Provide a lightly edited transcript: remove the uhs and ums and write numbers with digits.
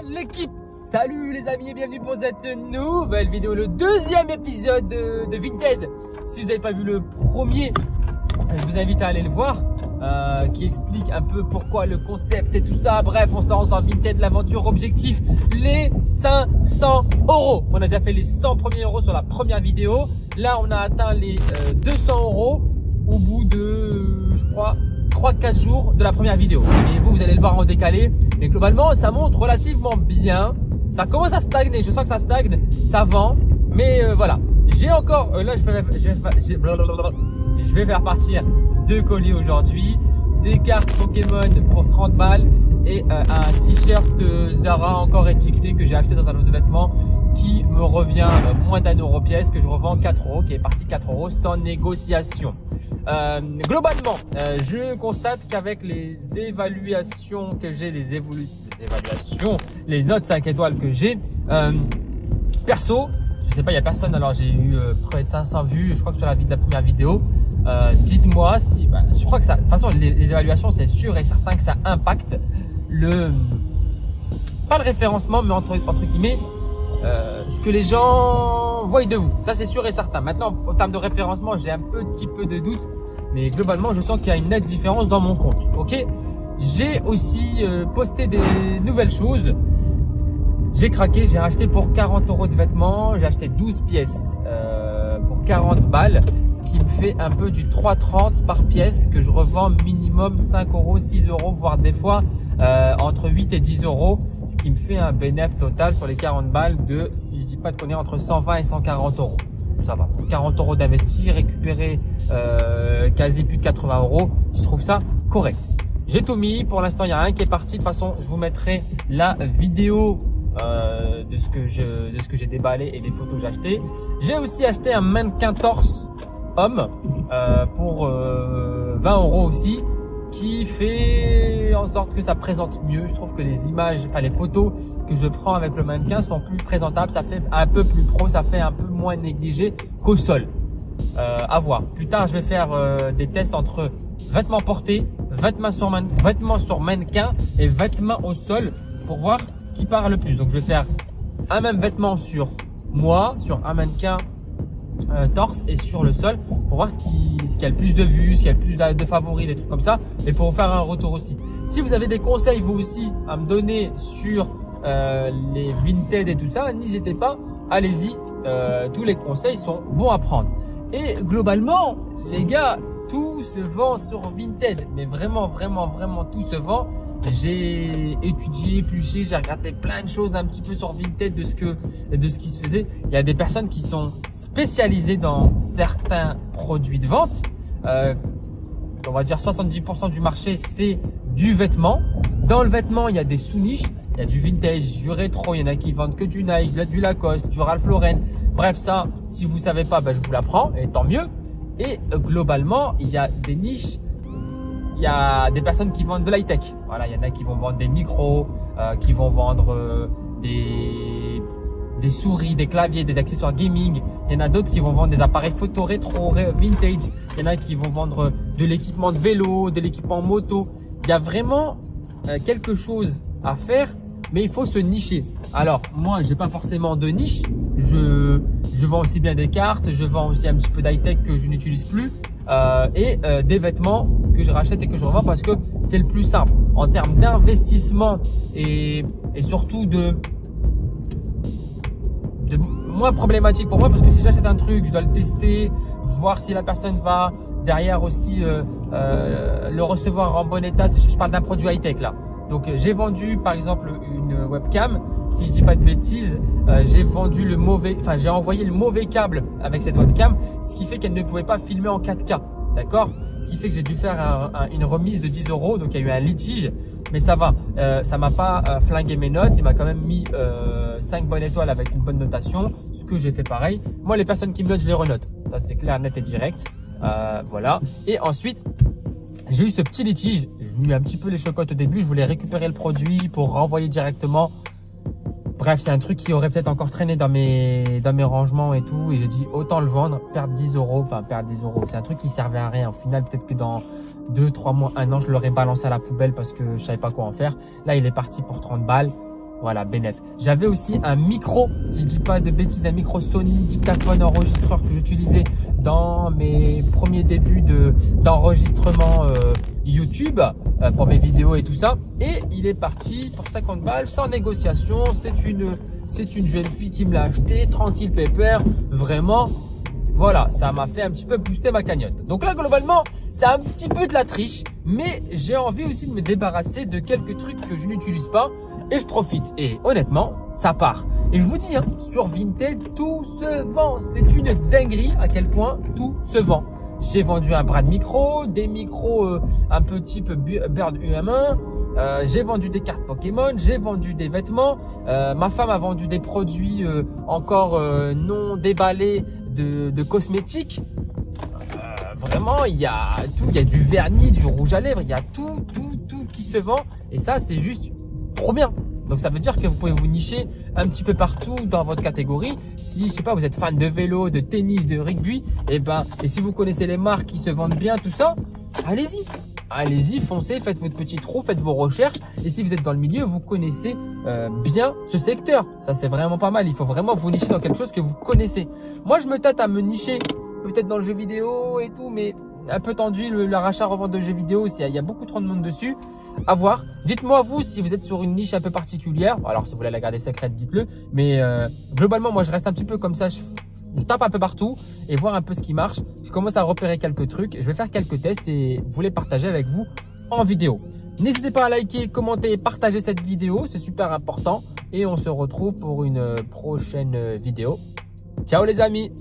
l'équipe. Salut les amis et bienvenue pour cette nouvelle vidéo, le deuxième épisode de Vinted. Si vous n'avez pas vu le premier, je vous invite à aller le voir, qui explique un peu pourquoi le concept et tout ça. Bref, on se lance dans Vinted, l'aventure, objectif, les 500 €. On a déjà fait les 100 premiers euros sur la première vidéo. Là, on a atteint les 200 € au bout de, je crois, 3-4 jours de la première vidéo. Et vous allez le voir en décalé. Mais globalement, ça monte relativement bien. Ça commence à stagner. Je sens que ça stagne. Ça vend. Mais voilà. J'ai encore... là, je vais faire partir 2 colis aujourd'hui. Des cartes Pokémon pour 30 balles. Et un t-shirt Zara encore étiqueté que j'ai acheté dans un autre vêtement, qui me revient moins d'1 € pièce, que je revends 4 €, qui est parti 4 € sans négociation. Globalement, je constate qu'avec les évaluations que j'ai, les notes 5 étoiles que j'ai, perso, je sais pas, il y a personne, alors j'ai eu près de 500 vues, je crois que sur la première vidéo. Dites-moi si, je crois que ça, de toute façon, les évaluations, c'est sûr et certain que ça impacte pas le référencement, mais entre guillemets, ce que les gens voient de vous. Ça, c'est sûr et certain. Maintenant, en termes de référencement, j'ai un petit peu de doute, mais globalement, je sens qu'il y a une nette différence dans mon compte. Ok. J'ai aussi posté des nouvelles choses. J'ai craqué, j'ai racheté pour 40 € de vêtements. J'ai acheté 12 pièces pour 40 balles, ce qui me fait un peu du 3,30 par pièce, que je revends minimum 5 €, 6 €, voire des fois entre 8 et 10 €, ce qui me fait un bénéfice total sur les 40 balles de, si je dis pas de conneries, entre 120 et 140 €. Ça va, 40 € d'investi, récupérer quasi plus de 80 €, je trouve ça correct. J'ai tout mis, pour l'instant il n'y a rien qui est parti. De toute façon, je vous mettrai la vidéo de ce que j'ai déballé et des photos que j'ai achetées. J'ai aussi acheté un mannequin torse homme pour 20 € aussi, qui fait en sorte que ça présente mieux. Je trouve que les images, enfin les photos que je prends avec le mannequin sont plus présentables, ça fait un peu plus pro, ça fait un peu moins négligé qu'au sol. À voir. Plus tard, je vais faire des tests entre vêtements portés, vêtements sur mannequin et vêtements au sol pour voir ce qui part le plus. Donc, je vais faire un même vêtement sur moi, sur un mannequin torse et sur le sol pour voir ce qui a le plus de vues, ce qui a le plus de favoris, des trucs comme ça, et pour vous faire un retour aussi. Si vous avez des conseils vous aussi à me donner sur les Vinted et tout ça, n'hésitez pas, allez-y, tous les conseils sont bons à prendre. Et globalement, les gars, tout se vend sur Vinted, mais vraiment, vraiment, vraiment tout se vend. J'ai étudié, épluché, j'ai regardé plein de choses un petit peu sur Vinted de ce qui se faisait. Il y a des personnes qui sont spécialisées dans certains produits de vente. On va dire 70% du marché, c'est du vêtement. Dans le vêtement, il y a des sous-niches. Il y a du vintage, du rétro. Il y en a qui vendent que du Nike, du Lacoste, du Ralph Lauren. Bref, ça, si vous savez pas, je vous l'apprends et tant mieux. Et globalement, il y a des niches. Il y a des personnes qui vendent de l'high-tech. Voilà, il y en a qui vont vendre des micros, qui vont vendre des souris, des claviers, des accessoires gaming. Il y en a d'autres qui vont vendre des appareils photo rétro, vintage. Il y en a qui vont vendre de l'équipement de vélo, de l'équipement moto. Il y a vraiment quelque chose à faire, mais il faut se nicher. Alors, moi, j'ai pas forcément de niche. Je vends aussi bien des cartes, je vends aussi un petit peu d'high-tech que je n'utilise plus. Et des vêtements que je rachète et que je revends parce que c'est le plus simple en termes d'investissement et surtout de moins problématique pour moi, parce que si j'achète un truc, je dois le tester, voir si la personne va derrière aussi le recevoir en bon état. Je parle d'un produit high-tech là. Donc j'ai vendu par exemple une webcam, si je dis pas de bêtises, j'ai envoyé le mauvais câble avec cette webcam, ce qui fait qu'elle ne pouvait pas filmer en 4K. D'accord? Ce qui fait que j'ai dû faire une remise de 10 €, donc il y a eu un litige, mais ça va. Ça m'a pas flingué mes notes, il m'a quand même mis 5 bonnes étoiles avec une bonne notation, ce que j'ai fait pareil. Moi, les personnes qui me notent, je les renote. Ça, c'est clair, net et direct. Voilà. Et ensuite, j'ai eu ce petit litige. J'ai eu un petit peu les chocottes au début. Je voulais récupérer le produit pour renvoyer directement. Bref, c'est un truc qui aurait peut-être encore traîné dans mes rangements et tout. Et j'ai dit autant le vendre, perdre 10 €. Enfin, perdre 10 €. C'est un truc qui servait à rien. Au final, peut-être que dans 2, 3 mois, 1 an, je l'aurais balancé à la poubelle parce que je savais pas quoi en faire. Là, il est parti pour 30 balles. Voilà, bénef. J'avais aussi un micro, si je dis pas de bêtises, un micro Sony dictaphone enregistreur que j'utilisais dans mes premiers débuts d'enregistrement YouTube pour mes vidéos et tout ça. Et il est parti pour 50 balles sans négociation. C'est une jeune fille qui me l'a acheté, tranquille pépère, vraiment. Voilà, ça m'a fait un petit peu booster ma cagnotte. Donc là, globalement, c'est un petit peu de la triche, mais j'ai envie aussi de me débarrasser de quelques trucs que je n'utilise pas et je profite. Et honnêtement, ça part. Et je vous dis, hein, sur Vinted, tout se vend. C'est une dinguerie à quel point tout se vend. J'ai vendu un bras de micro, des micros un peu type Bird UM1. J'ai vendu des cartes Pokémon, j'ai vendu des vêtements. Ma femme a vendu des produits encore non déballés de cosmétiques. Vraiment, il y a tout. Il y a du vernis, du rouge à lèvres. Il y a tout qui se vend. Et ça, c'est juste trop bien. Donc ça veut dire que vous pouvez vous nicher un petit peu partout dans votre catégorie. Si, je sais pas, vous êtes fan de vélo, de tennis, de rugby, et si vous connaissez les marques qui se vendent bien, tout ça, allez-y. Allez-y, foncez, faites votre petit trou, faites vos recherches. Et si vous êtes dans le milieu, vous connaissez bien ce secteur. Ça, c'est vraiment pas mal. Il faut vraiment vous nicher dans quelque chose que vous connaissez. Moi, je me tâte à me nicher peut-être dans le jeu vidéo et tout, mais un peu tendu, le rachat-revente de jeux vidéo, il y a beaucoup trop de monde dessus. À voir. Dites-moi vous si vous êtes sur une niche un peu particulière. Alors si vous voulez la garder secrète, dites-le. Mais globalement, moi je reste un petit peu comme ça. Je tape un peu partout et voir un peu ce qui marche. Je commence à repérer quelques trucs. Je vais faire quelques tests et vous les partager avec vous en vidéo. N'hésitez pas à liker, commenter, partager cette vidéo. C'est super important. Et on se retrouve pour une prochaine vidéo. Ciao les amis!